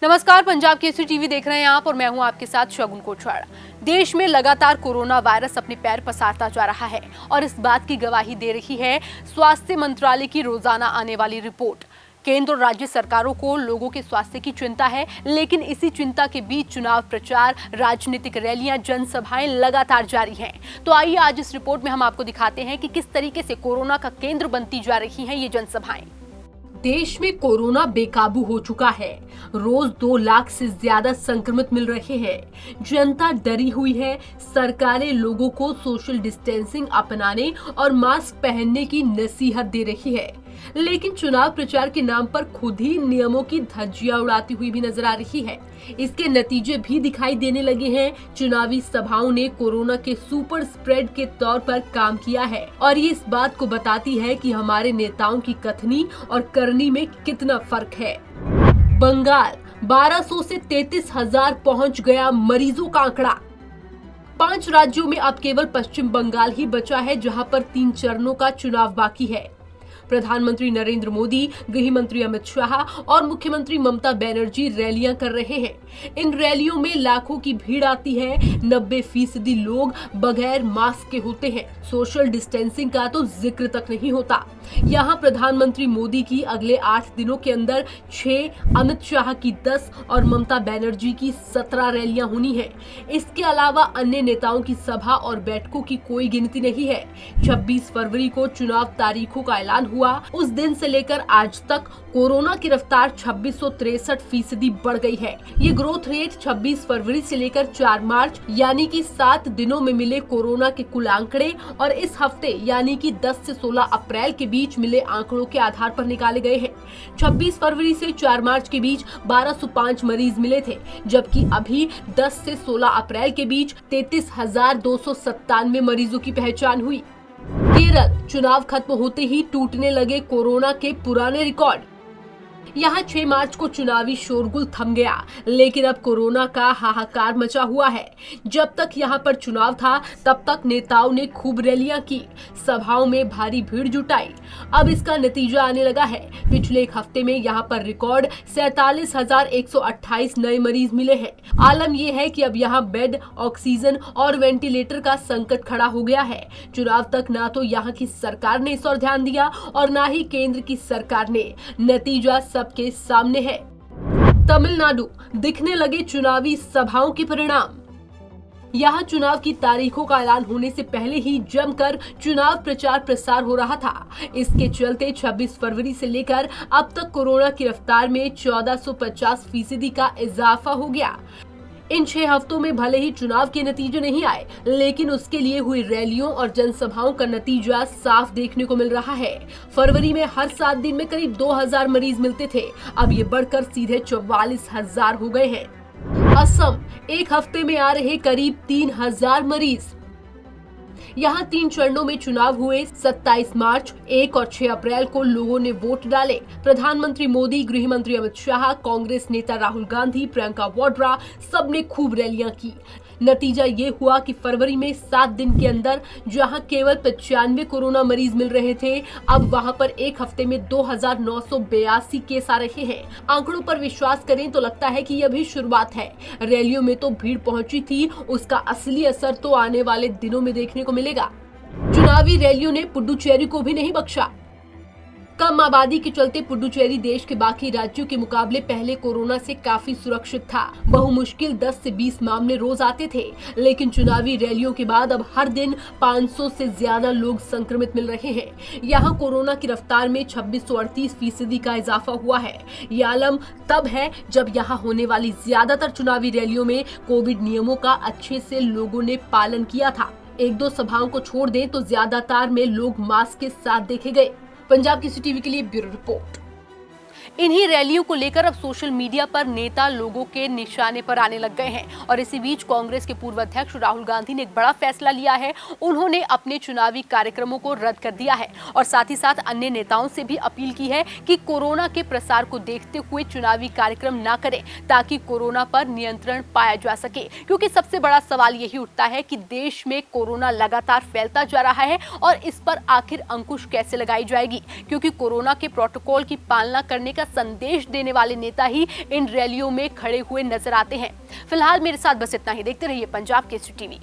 नमस्कार, पंजाब केसरी टीवी देख रहे हैं आप और मैं हूं आपके साथ शगुन कोछवाड़ा। देश में लगातार कोरोना वायरस अपने पैर पसारता जा रहा है और इस बात की गवाही दे रही है स्वास्थ्य मंत्रालय की रोजाना आने वाली रिपोर्ट। केंद्र और राज्य सरकारों को लोगों के स्वास्थ्य की चिंता है, लेकिन इसी चिंता के बीच चुनाव प्रचार, राजनीतिक रैलियां, जनसभाएं लगातार जारी हैं। तो आइए आज इस रिपोर्ट में हम आपको दिखाते हैं कि किस तरीके से कोरोना का केंद्र बनती जा रही हैं ये जनसभाएं। देश में कोरोना बेकाबू हो चुका है। रोज 2 लाख से ज्यादा संक्रमित मिल रहे हैं। जनता डरी हुई है। सरकारें लोगों को सोशल डिस्टेंसिंग अपनाने और मास्क पहनने की नसीहत दे रही है, लेकिन चुनाव प्रचार के नाम पर खुद ही नियमों की धज्जियां उड़ाती हुई भी नजर आ रही है। इसके नतीजे भी दिखाई देने लगे हैं। चुनावी सभाओं ने कोरोना के सुपर स्प्रेड के तौर पर काम किया है और ये इस बात को बताती है कि हमारे नेताओं की कथनी और करनी में कितना फर्क है। बंगाल 1200 से 33,000 पहुंच गया मरीजों का आंकड़ा। 5 राज्यों में अब केवल पश्चिम बंगाल ही बचा है, जहां पर 3 चरणों का चुनाव बाकी है। प्रधानमंत्री नरेंद्र मोदी, गृह मंत्री अमित शाह और मुख्यमंत्री ममता बनर्जी रैलियां कर रहे हैं। इन रैलियों में लाखों की भीड़ आती है। 90% लोग बगैर मास्क के होते हैं। सोशल डिस्टेंसिंग का तो जिक्र तक नहीं होता। यहाँ प्रधानमंत्री मोदी की अगले 8 दिनों के अंदर 6, अमित शाह की 10 और ममता बनर्जी की 17 रैलियां होनी है। इसके अलावा अन्य नेताओं की सभा और बैठकों की कोई गिनती नहीं है। 26 फरवरी को चुनाव तारीखों का ऐलान हुआ। उस दिन से लेकर आज तक कोरोना की रफ्तार 2663% बढ़ गई है। ये ग्रोथ रेट 26 फरवरी से लेकर 4 मार्च यानी कि 7 दिनों में मिले कोरोना के कुल आंकड़े और इस हफ्ते यानी कि 10 से 16 अप्रैल के बीच मिले आंकड़ों के आधार पर निकाले गए हैं। 26 फरवरी से 4 मार्च के बीच 1205 मरीज मिले थे, जबकि अभी 10 से 16 अप्रैल के बीच 33,297 मरीजों की पहचान हुई। केरल चुनाव खत्म होते ही टूटने लगे कोरोना के पुराने रिकॉर्ड। यहाँ 6 मार्च को चुनावी शोरगुल थम गया, लेकिन अब कोरोना का हाहाकार मचा हुआ है। जब तक यहाँ पर चुनाव था, तब तक नेताओं ने खूब रैलियां की, सभाओं में भारी भीड़ जुटाई। अब इसका नतीजा आने लगा है। पिछले एक हफ्ते में यहाँ पर रिकॉर्ड 47,128 नए मरीज मिले हैं। आलम यह है कि अब यहाँ बेड, ऑक्सीजन और वेंटिलेटर का संकट खड़ा हो गया है। चुनाव तक ना तो यहाँ की सरकार ने इस ओर ध्यान दिया और ना ही केंद्र की सरकार ने। नतीजा सबके सामने है। तमिलनाडु दिखने लगे चुनावी सभाओं के परिणाम। यहाँ चुनाव की तारीखों का ऐलान होने से पहले ही जमकर चुनाव प्रचार प्रसार हो रहा था। इसके चलते 26 फरवरी से लेकर अब तक कोरोना की रफ्तार में 1450% का इजाफा हो गया। इन 6 हफ्तों में भले ही चुनाव के नतीजे नहीं आए, लेकिन उसके लिए हुई रैलियों और जनसभाओं का नतीजा साफ देखने को मिल रहा है। फरवरी में हर 7 दिन में करीब 2000 मरीज मिलते थे, अब ये बढ़कर सीधे 44,000 हो गए हैं। असम एक हफ्ते में आ रहे करीब 3000 मरीज। यहाँ 3 चरणों में चुनाव हुए। 27 मार्च, 1 और 6 अप्रैल को लोगों ने वोट डाले। प्रधानमंत्री मोदी, गृह मंत्री अमित शाह, कांग्रेस नेता राहुल गांधी, प्रियंका वाड्रा सबने खूब रैलियां की। नतीजा ये हुआ कि फरवरी में 7 दिन के अंदर जहां केवल 95 कोरोना मरीज मिल रहे थे, अब वहां पर एक हफ्ते में 2,982 केस आ रहे हैं। आंकड़ों पर विश्वास करें तो लगता है कि यह भी शुरुआत है। रैलियों में तो भीड़ पहुंची थी, उसका असली असर तो आने वाले दिनों में देखने को मिलेगा। चुनावी रैलियों ने पुडुचेरी को भी नहीं बख्शा। कम आबादी के चलते पुडुचेरी देश के बाकी राज्यों के मुकाबले पहले कोरोना से काफी सुरक्षित था। बहुमुश्किल 10 से 20 मामले रोज आते थे, लेकिन चुनावी रैलियों के बाद अब हर दिन 500 से ज्यादा लोग संक्रमित मिल रहे हैं। यहाँ कोरोना की रफ्तार में 2638% का इजाफा हुआ है। ये आलम तब है जब यहाँ होने वाली ज्यादातर चुनावी रैलियों में कोविड नियमों का अच्छे से लोगों ने पालन किया था। 1-2 सभाओं को छोड़ दें तो ज्यादातर में लोग मास्क के साथ देखे गए। पंजाब केसरी टीवी के लिए ब्यूरो रिपोर्ट। इन्हीं रैलियों को लेकर अब सोशल मीडिया पर नेता लोगों के निशाने पर आने लग गए हैं और इसी बीच कांग्रेस के पूर्व अध्यक्ष राहुल गांधी ने एक बड़ा फैसला लिया है। उन्होंने अपने चुनावी कार्यक्रमों को रद्द कर दिया है और साथ ही साथ अन्य नेताओं से भी अपील की है कि कोरोना के प्रसार को देखते हुए चुनावी कार्यक्रम न करें, ताकि कोरोना पर नियंत्रण पाया जा सके। क्योंकि सबसे बड़ा सवाल यही उठता है कि देश में कोरोना लगातार फैलता जा रहा है और इस पर आखिर अंकुश कैसे लगाई जाएगी, क्योंकि कोरोना के प्रोटोकॉल की पालना करने का संदेश देने वाले नेता ही इन रैलियों में खड़े हुए नजर आते हैं। फिलहाल मेरे साथ बस इतना ही। देखते रहिए पंजाब केसरी टीवी।